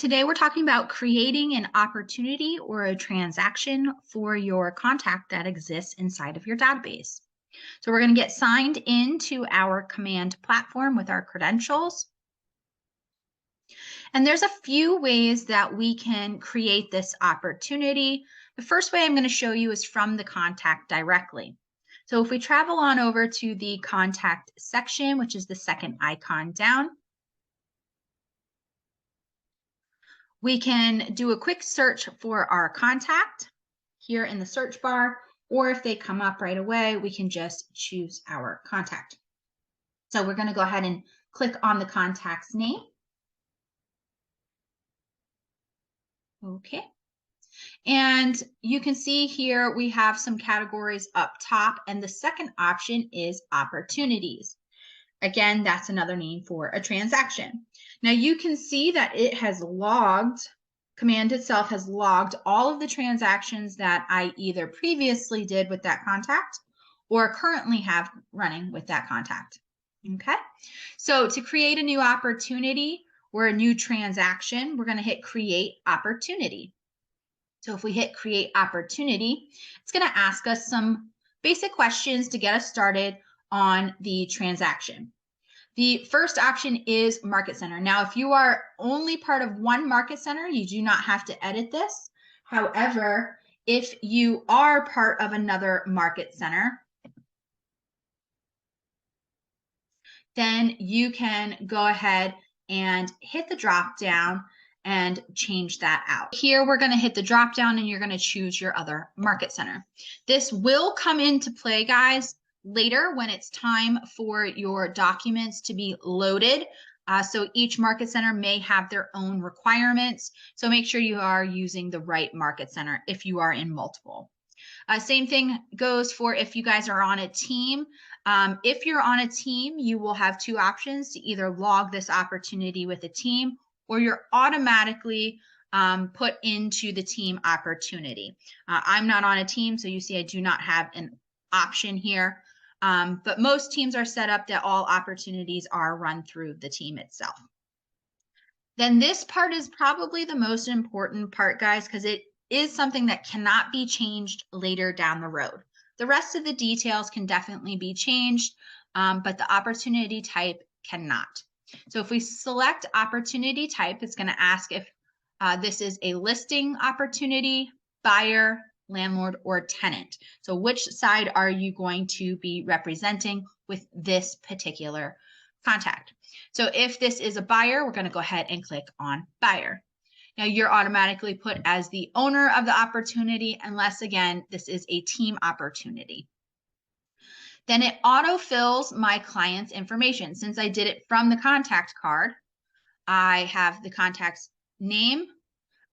today we're talking about creating an opportunity or a transaction for your contact that exists inside of your database. So we're going to get signed into our command platform with our credentials. And there's a few ways that we can create this opportunity. The first way I'm going to show you is from the contact directly. So if we travel on over to the contact section, which is the second icon down, we can do a quick search for our contact here in the search bar, or if they come up right away, we can just choose our contact. So we're going to go ahead and click on the contact's name. Okay. And you can see here we have some categories up top, and the second option is opportunities. Again, that's another name for a transaction. Now you can see that it has logged, command itself has logged all of the transactions that I either previously did with that contact or currently have running with that contact. Okay, so to create a new opportunity or a new transaction, we're going to hit create opportunity. So if we hit create opportunity, it's going to ask us some basic questions to get us started on the transaction. The first option is market center. Now, if you are only part of one market center, you do not have to edit this. However, if you are part of another market center, then you can go ahead and hit the drop down and change that out. Here, we're going to hit the drop down and you're going to choose your other market center. This will come into play, guys, later when it's time for your documents to be loaded. So each market center may have their own requirements. So make sure you are using the right market center if you are in multiple. Same thing goes for if you guys are on a team. If you're on a team, you will have two options to either log this opportunity with a team or you're automatically put into the team opportunity. I'm not on a team, so you see I do not have an option here. But most teams are set up that all opportunities are run through the team itself. Then this part is probably the most important part, guys, because it is something that cannot be changed later down the road. The rest of the details can definitely be changed, but the opportunity type cannot. So if we select opportunity type, it's going to ask if this is a listing opportunity, buyer, landlord, or tenant. So which side are you going to be representing with this particular contact? So if this is a buyer, we're going to go ahead and click on buyer. Now you're automatically put as the owner of the opportunity, unless again, this is a team opportunity. Then it autofills my client's information. Since I did it from the contact card, I have the contact's name,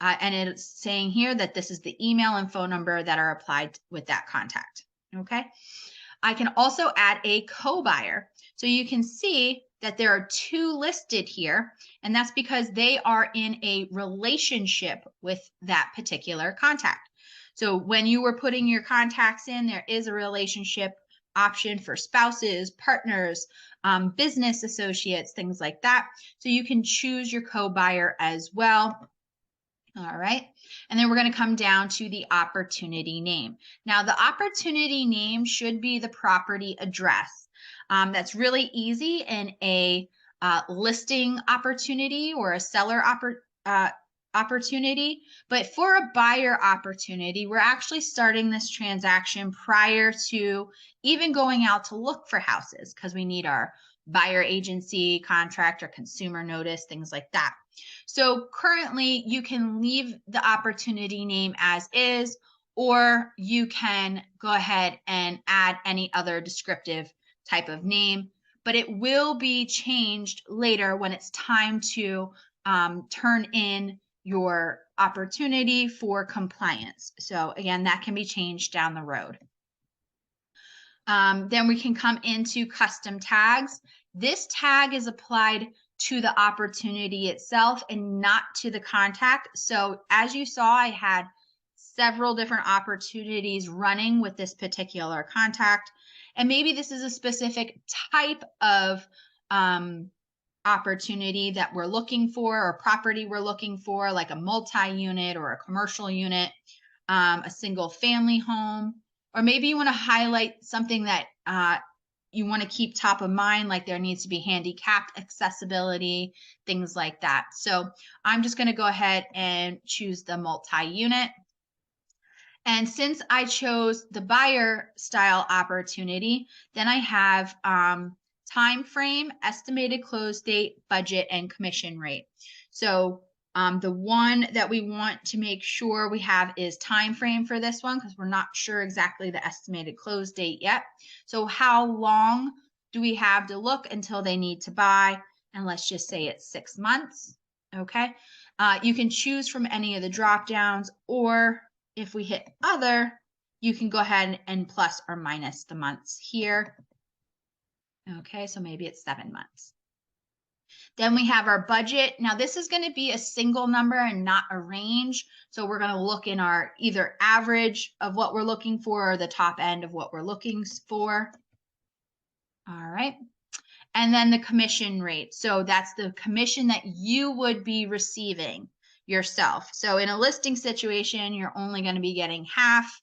and it's saying here that this is the email and phone number that are applied with that contact. Okay. I can also add a co-buyer. So you can see that there are two listed here, and that's because they are in a relationship with that particular contact. So when you were putting your contacts in, there is a relationship option for spouses, partners, business associates, things like that. So you can choose your co-buyer as well. All right. And then we're going to come down to the opportunity name. Now, the opportunity name should be the property address. That's really easy in a listing opportunity or a seller opportunity. But for a buyer opportunity, we're actually starting this transaction prior to even going out to look for houses because we need our buyer agency, contract, or consumer notice, things like that. So currently you can leave the opportunity name as is, or you can go ahead and add any other descriptive type of name, but it will be changed later when it's time to turn in your opportunity for compliance. So again, that can be changed down the road. Then we can come into custom tags. This tag is applied to the opportunity itself and not to the contact. So as you saw, I had several different opportunities running with this particular contact. And maybe this is a specific type of opportunity that we're looking for or property we're looking for, like a multi-unit or a commercial unit, a single family home, or maybe you want to highlight something that you want to keep top of mind, like there needs to be handicapped accessibility, things like that. So I'm just going to go ahead and choose the multi-unit. And since I chose the buyer style opportunity, then I have time frame, estimated close date, budget, and commission rate. So the one that we want to make sure we have is time frame for this one, because we're not sure exactly the estimated close date yet. So how long do we have to look until they need to buy? And let's just say it's 6 months. Okay. You can choose from any of the drop downs, or if we hit other, you can go ahead and plus or minus the months here. Okay, so maybe it's 7 months. Then we have our budget. Now this is going to be a single number and not a range. So we're going to look in our either average of what we're looking for or the top end of what we're looking for. All right. And then the commission rate. So that's the commission that you would be receiving yourself. So in a listing situation, you're only going to be getting half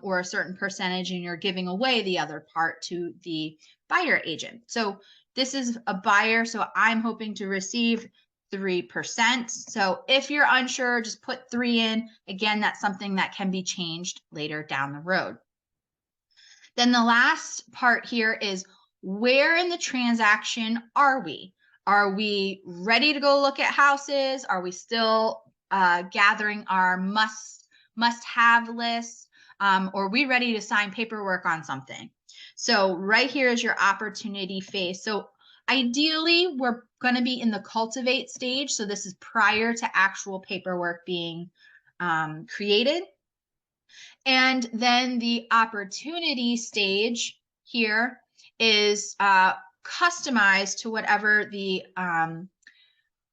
or a certain percentage, and you're giving away the other part to the buyer agent. So this is a buyer, so I'm hoping to receive 3%. So if you're unsure, just put 3 in. Again, that's something that can be changed later down the road. Then the last part here is, where in the transaction are we? Are we ready to go look at houses? Are we still gathering our must-have list? Or are we ready to sign paperwork on something? So right here is your opportunity phase. So ideally, we're going to be in the cultivate stage. So this is prior to actual paperwork being created. And then the opportunity stage here is customized to whatever the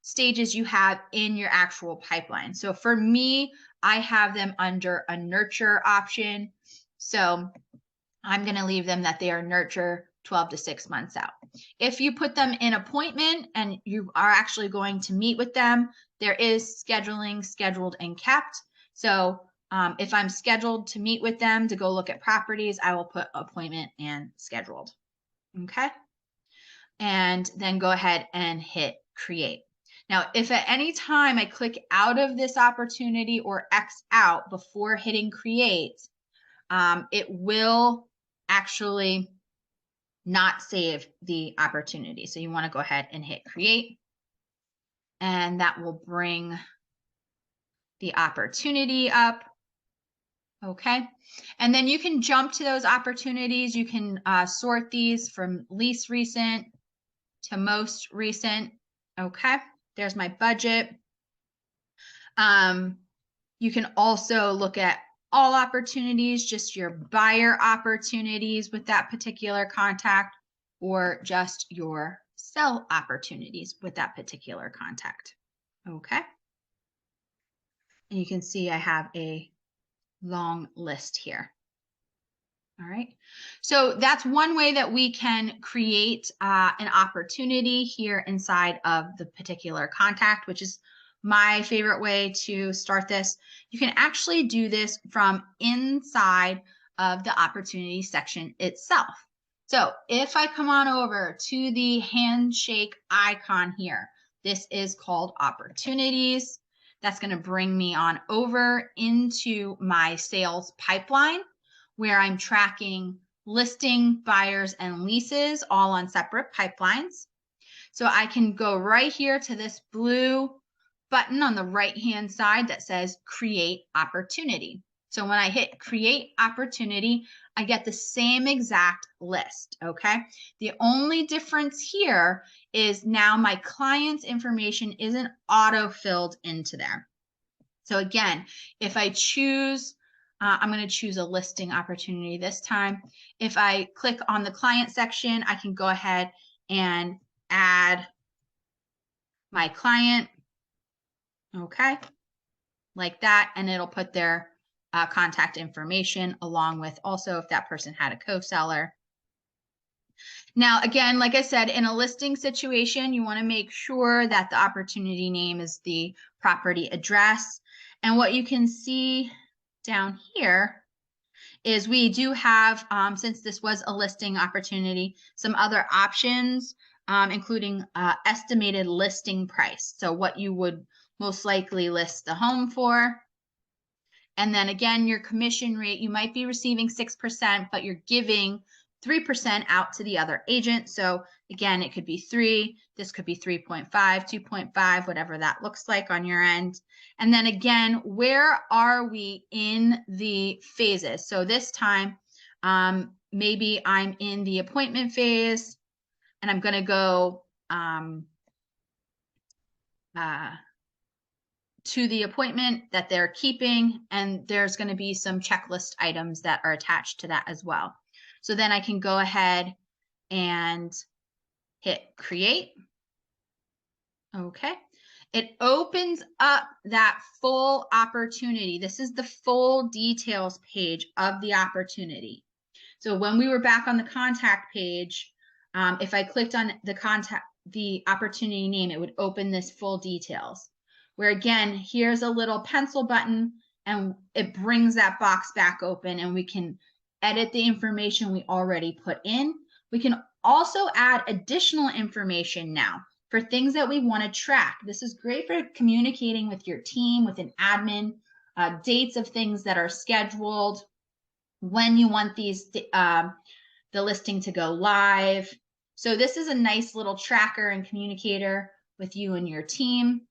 stages you have in your actual pipeline. So for me, I have them under a nurture option. So I'm going to leave them that they are nurture 12 to 6 months out. If you put them in appointment and you are actually going to meet with them, there is scheduling, scheduled, and kept. So if I'm scheduled to meet with them to go look at properties, I will put appointment and scheduled. Okay. And then go ahead and hit create. Now, if at any time I click out of this opportunity or X out before hitting create, it will actually not save the opportunity. So you want to go ahead and hit create, and that will bring the opportunity up. Okay. And then you can jump to those opportunities. You can sort these from least recent to most recent. Okay. There's my budget. You can also look at all opportunities, just your buyer opportunities with that particular contact, or just your sell opportunities with that particular contact. Okay. And you can see I have a long list here. All right. So that's one way that we can create an opportunity here inside of the particular contact, which is my favorite way to start this. You can actually do this from inside of the opportunity section itself. So if I come on over to the handshake icon here, this is called opportunities. That's going to bring me on over into my sales pipeline, where I'm tracking listing, buyers, and leases all on separate pipelines. So I can go right here to this blue button on the right-hand side that says create opportunity. So when I hit create opportunity, I get the same exact list, okay? The only difference here is now my client's information isn't auto-filled into there. So again, if I choose, I'm going to choose a listing opportunity this time. If I click on the client section, I can go ahead and add my client, okay, like that, and it'll put their contact information along with also if that person had a co-seller. Now, again, like I said, in a listing situation, you want to make sure that the opportunity name is the property address. And what you can see down here is we do have, since this was a listing opportunity, some other options, including estimated listing price. So what you would most likely list the home for. And then again, your commission rate, you might be receiving 6%, but you're giving 3% out to the other agent. So again, it could be 3, this could be 3.5, 2.5, whatever that looks like on your end. And then again, where are we in the phases? So this time, maybe I'm in the appointment phase and I'm going to go to the appointment that they're keeping, and there's going to be some checklist items that are attached to that as well. So then I can go ahead and hit create. Okay. It opens up that full opportunity. This is the full details page of the opportunity. So when we were back on the contact page, if I clicked on the opportunity name, it would open this full details. Where again, here's a little pencil button and it brings that box back open and we can edit the information we already put in. We can also add additional information now for things that we want to track. This is great for communicating with your team, with an admin, dates of things that are scheduled, when you want these, the listing to go live. So this is a nice little tracker and communicator with you and your team.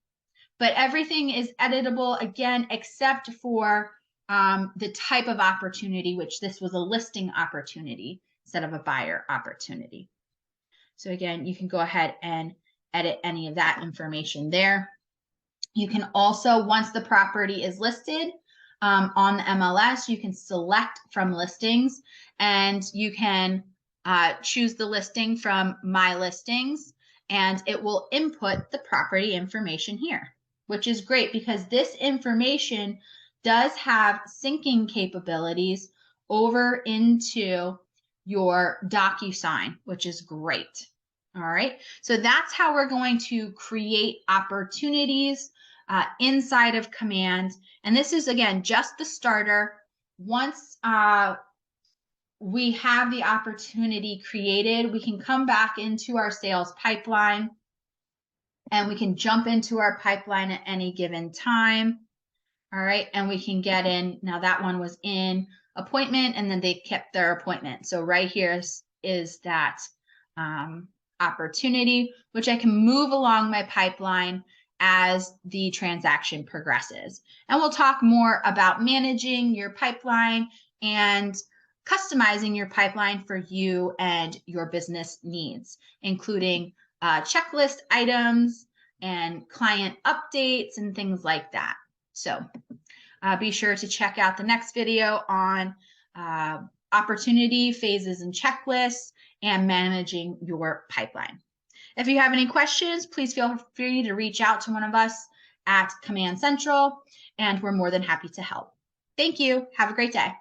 But everything is editable, again, except for the type of opportunity, which this was a listing opportunity instead of a buyer opportunity. So again, you can go ahead and edit any of that information there. You can also, once the property is listed on the MLS, you can select from listings and you can choose the listing from My Listings, and it will input the property information here, which is great because this information does have syncing capabilities over into your DocuSign, which is great. All right, so that's how we're going to create opportunities inside of Command. And this is, again, just the starter. Once we have the opportunity created, we can come back into our sales pipeline and we can jump into our pipeline at any given time. All right, and we can get in. Now that one was in appointment and then they kept their appointment. So right here is that opportunity, which I can move along my pipeline as the transaction progresses. And we'll talk more about managing your pipeline and customizing your pipeline for you and your business needs, including checklist items and client updates and things like that. So be sure to check out the next video on opportunity, phases, and checklists, and managing your pipeline. If you have any questions, please feel free to reach out to one of us at Command Central, and we're more than happy to help. Thank you. Have a great day.